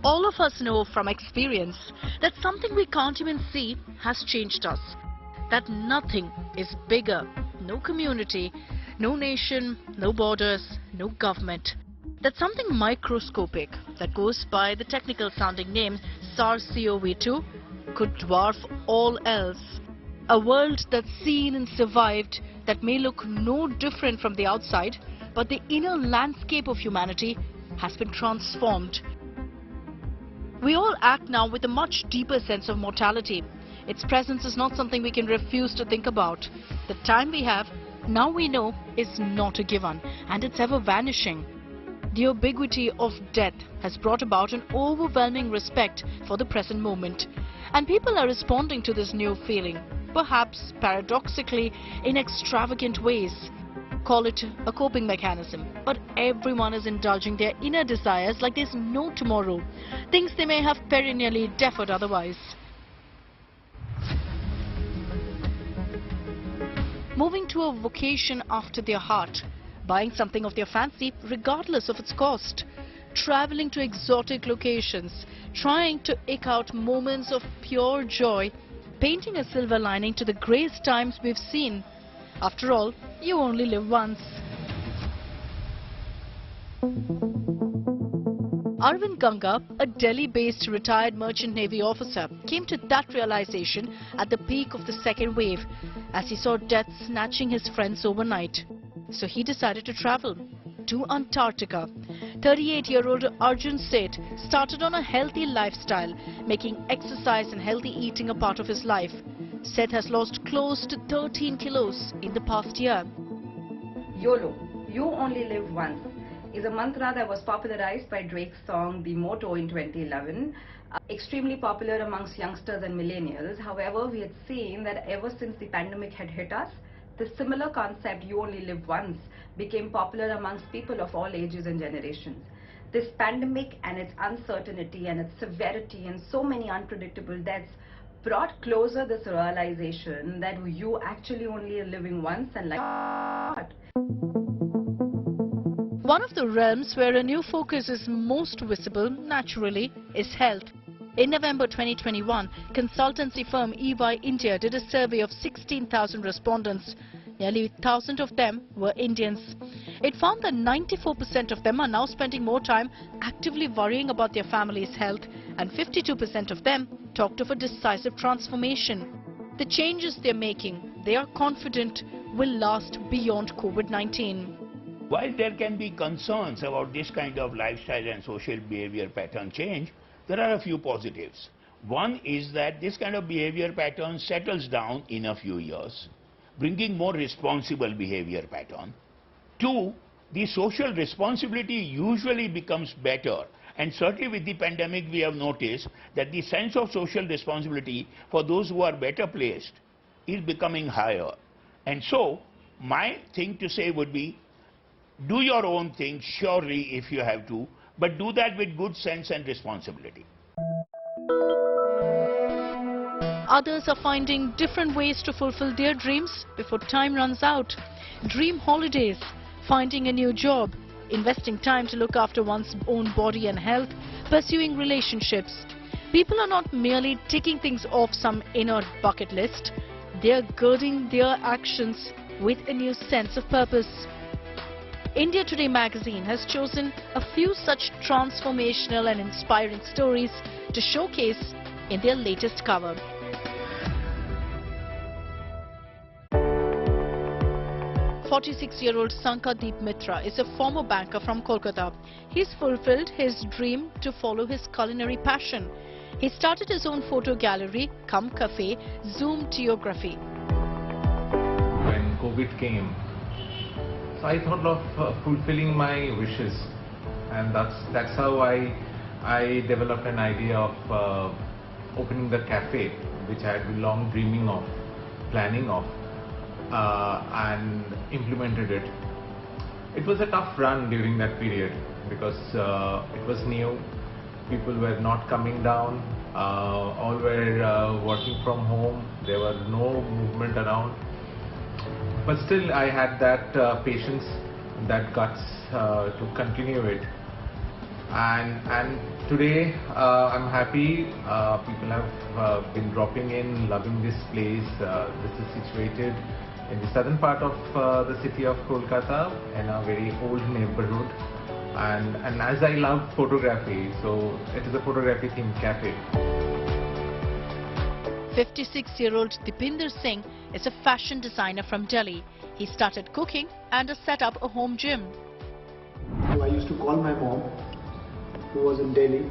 All of us know from experience that something we can't even see has changed us. That nothing is bigger. No community, no nation, no borders, no government. That something microscopic that goes by the technical sounding name SARS-CoV-2 could dwarf all else. A world that's seen and survived that may look no different from the outside, but the inner landscape of humanity has been transformed. We all act now with a much deeper sense of mortality. Its presence is not something we can refuse to think about. The time we have, now we know, is not a given, and it's ever vanishing. The ubiquity of death has brought about an overwhelming respect for the present moment, and people are responding to this new feeling, perhaps paradoxically in extravagant ways. Call it a coping mechanism, but everyone is indulging their inner desires like there's no tomorrow, things they may have perennially deferred otherwise. Moving to a vocation after their heart, buying something of their fancy regardless of its cost, traveling to exotic locations, trying to eke out moments of pure joy, painting a silver lining to the greyest times we've seen. After all, you only live once. Arvind Ganga, a Delhi-based retired merchant navy officer, came to that realization at the peak of the second wave as he saw death snatching his friends overnight. So he decided to travel to Antarctica. 38-year-old Arjun Seth started on a healthy lifestyle, making exercise and healthy eating a part of his life. Seth has lost close to 13 kilos in the past year. YOLO, you only live once, is a mantra that was popularized by Drake's song The Motto in 2011. Extremely popular amongst youngsters and millennials. However, we had seen that ever since the pandemic had hit us, the similar concept, you only live once, became popular amongst people of all ages and generations. This pandemic and its uncertainty and its severity and so many unpredictable deaths brought closer this realization that you actually only are living once and like One of the realms where a new focus is most visible, naturally, is health. In November 2021, consultancy firm EY India did a survey of 16,000 respondents. Nearly 1,000 of them were Indians. It found that 94% of them are now spending more time actively worrying about their family's health, and 52% of them talked of a decisive transformation. The changes they're making, they are confident, will last beyond COVID-19. While there can be concerns about this kind of lifestyle and social behavior pattern change, there are a few positives. One is that this kind of behavior pattern settles down in a few years, bringing more responsible behavior pattern. Two, the social responsibility usually becomes better, and certainly with the pandemic we have noticed that the sense of social responsibility for those who are better placed is becoming higher. And so my thing to say would be, do your own thing surely if you have to, but do that with good sense and responsibility. Others are finding different ways to fulfill their dreams before time runs out. Dream holidays, finding a new job, investing time to look after one's own body and health, pursuing relationships. People are not merely ticking things off some inert bucket list. They are girding their actions with a new sense of purpose. India Today magazine has chosen a few such transformational and inspiring stories to showcase in their latest cover. 46-year-old Sankadeep Mitra is a former banker from Kolkata. He's fulfilled his dream to follow his culinary passion. He started his own photo gallery, cum cafe, Zoom Teography. When COVID came, so I thought of fulfilling my wishes, and that's how I developed an idea of opening the cafe, which I had been long dreaming of, planning of, and implemented it. It was a tough run during that period because it was new, people were not coming down, all were working from home, there was no movement around. But still I had that patience, that guts to continue it. And today I'm happy. People have been dropping in, loving this place. This is situated in the southern part of the city of Kolkata, in a very old neighborhood. And as I love photography, so it is a photography themed cafe. 56-year-old Dipinder Singh is a fashion designer from Delhi. He started cooking and has set up a home gym. I used to call my mom, who was in Delhi,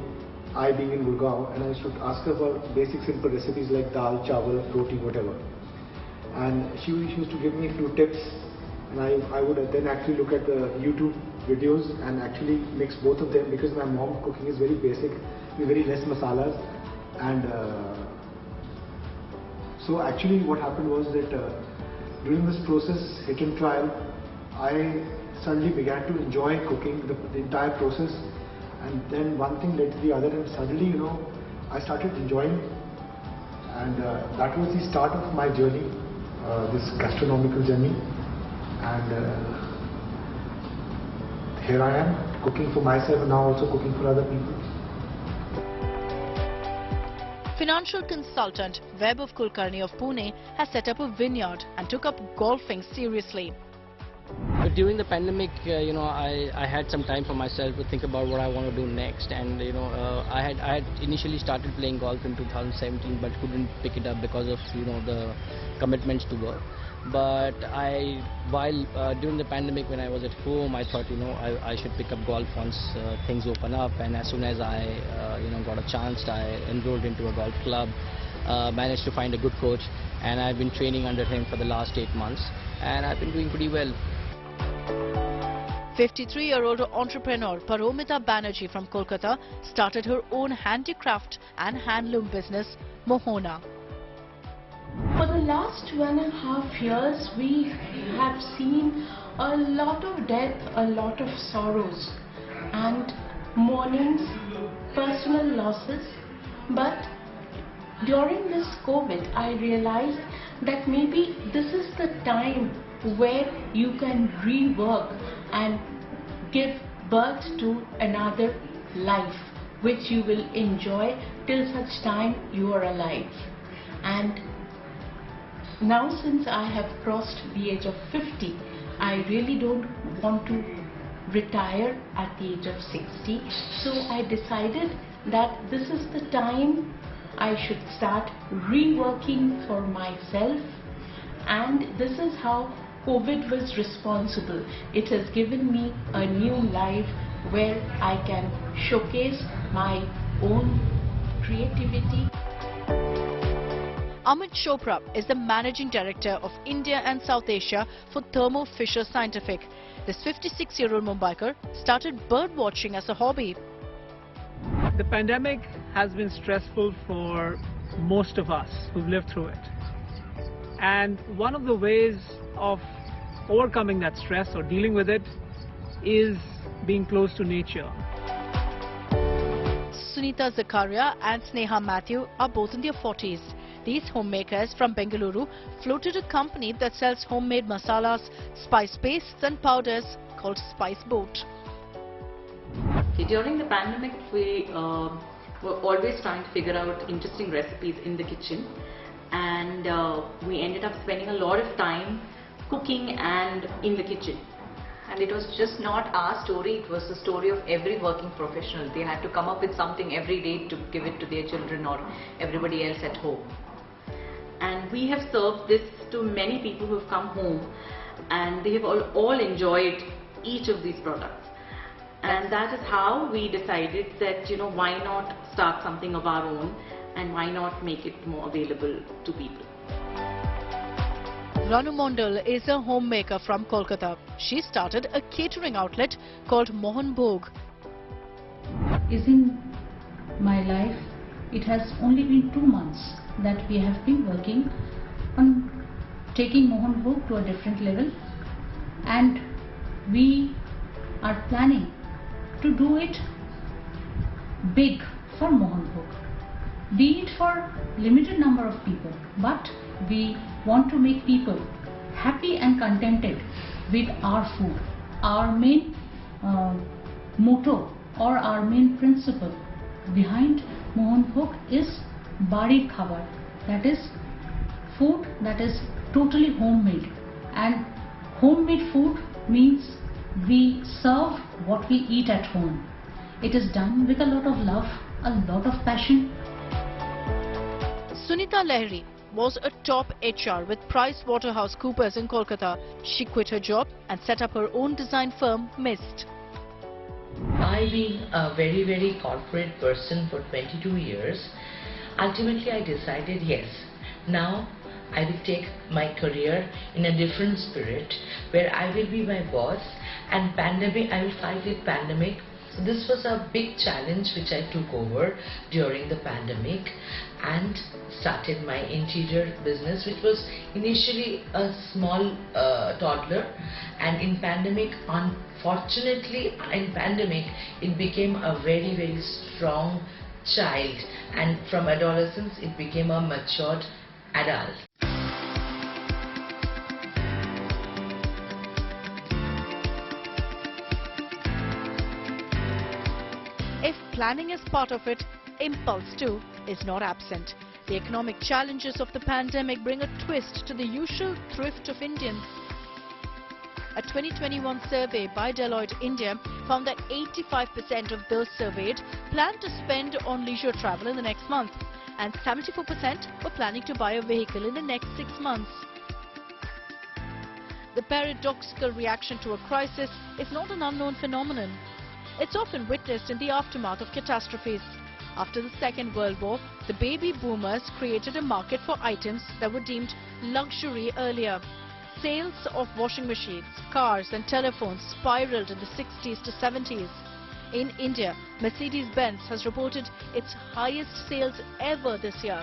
I being in Gurgaon, and I used to ask her for basic simple recipes like dal, chawal, roti, whatever. And she used to give me a few tips, and I would then actually look at the YouTube videos and actually mix both of them, because my mom cooking is very basic, with very less masalas. And so actually what happened was that during this process, hit and trial, I suddenly began to enjoy cooking, the entire process. And then one thing led to the other, and suddenly, you know, I started enjoying, and that was the start of my journey, this gastronomical journey. And here I am, cooking for myself and now also cooking for other people. Financial consultant Vaibhav Kulkarni of Pune has set up a vineyard and took up golfing seriously. But during the pandemic, I had some time for myself to think about what I want to do next, and I had initially started playing golf in 2017, but couldn't pick it up because of the commitments to work. But while during the pandemic, when I was at home, I thought I should pick up golf once things open up, and as soon as I got a chance, I enrolled into a golf club, managed to find a good coach, and I've been training under him for the last 8 months, and I've been doing pretty well. 53-year-old entrepreneur Paromita Banerjee from Kolkata started her own handicraft and handloom business, Mohona. For the last 2.5 years, we have seen a lot of death, a lot of sorrows and mournings, personal losses. But during this COVID, I realized that maybe this is the time where you can rework and give birth to another life which you will enjoy till such time you are alive. And now, since I have crossed the age of 50, I really don't want to retire at the age of 60. So I decided that this is the time I should start reworking for myself, and this is how COVID was responsible. It has given me a new life where I can showcase my own creativity. Amit Chopra is the Managing Director of India and South Asia for Thermo Fisher Scientific. This 56-year-old Mumbaiker started bird watching as a hobby. The pandemic has been stressful for most of us who've lived through it. And one of the ways of overcoming that stress or dealing with it is being close to nature. Sunita Zakaria and Sneha Matthew are both in their 40s. These homemakers from Bengaluru floated a company that sells homemade masalas, spice pastes and powders called Spice Boat. During the pandemic, we were always trying to figure out interesting recipes in the kitchen, and we ended up spending a lot of time cooking and in the kitchen. And it was just not our story, it was the story of every working professional. They had to come up with something every day to give it to their children or everybody else at home. And we have served this to many people who have come home, and they have all enjoyed each of these products. And that is how we decided that, why not start something of our own, and why not make it more available to people. Ranu Mondal is a homemaker from Kolkata. She started a catering outlet called Mohan Bhog. Is in my life, it has only been 2 months that we have been working on taking Mohan Bhog to a different level, and we are planning to do it big for Mohan Bhog, be it for limited number of people, but we want to make people happy and contented with our food. Our main motto or our main principle behind Mohan Bhog is Bari Khabar, that is food that is totally homemade. And homemade food means we serve what we eat at home. It is done with a lot of love, a lot of passion. Sunita Lahiri was a top HR with PricewaterhouseCoopers in Kolkata. She quit her job and set up her own design firm, Mist. I being a very corporate person for 22 years, ultimately I decided yes, now I will take my career in a different spirit where I will be my boss, and pandemic, I will fight with pandemic. So this was a big challenge which I took over during the pandemic and started my interior business, which was initially a small toddler, and in pandemic, unfortunately in pandemic it became a very strong child, and from adolescence it became a matured adult. If planning is part of it, impulse too is not absent. The economic challenges of the pandemic bring a twist to the usual thrift of Indians. A 2021 survey by Deloitte India found that 85% of those surveyed plan to spend on leisure travel in the next month, and 74% were planning to buy a vehicle in the next 6 months. The paradoxical reaction to a crisis is not an unknown phenomenon. It's often witnessed in the aftermath of catastrophes. After the Second World War, the baby boomers created a market for items that were deemed luxury earlier. Sales of washing machines, cars and telephones spiraled in the 60s to 70s. In India, Mercedes-Benz has reported its highest sales ever this year.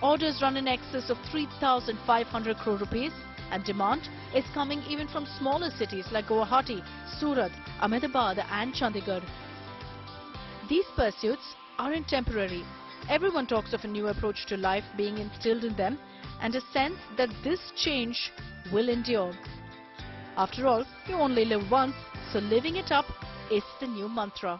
Orders run in excess of 3,500 crore rupees, and demand is coming even from smaller cities like Guwahati, Surat, Ahmedabad and Chandigarh. These pursuits aren't temporary. Everyone talks of a new approach to life being instilled in them and a sense that this change will endure. After all, you only live once, so living it up is the new mantra.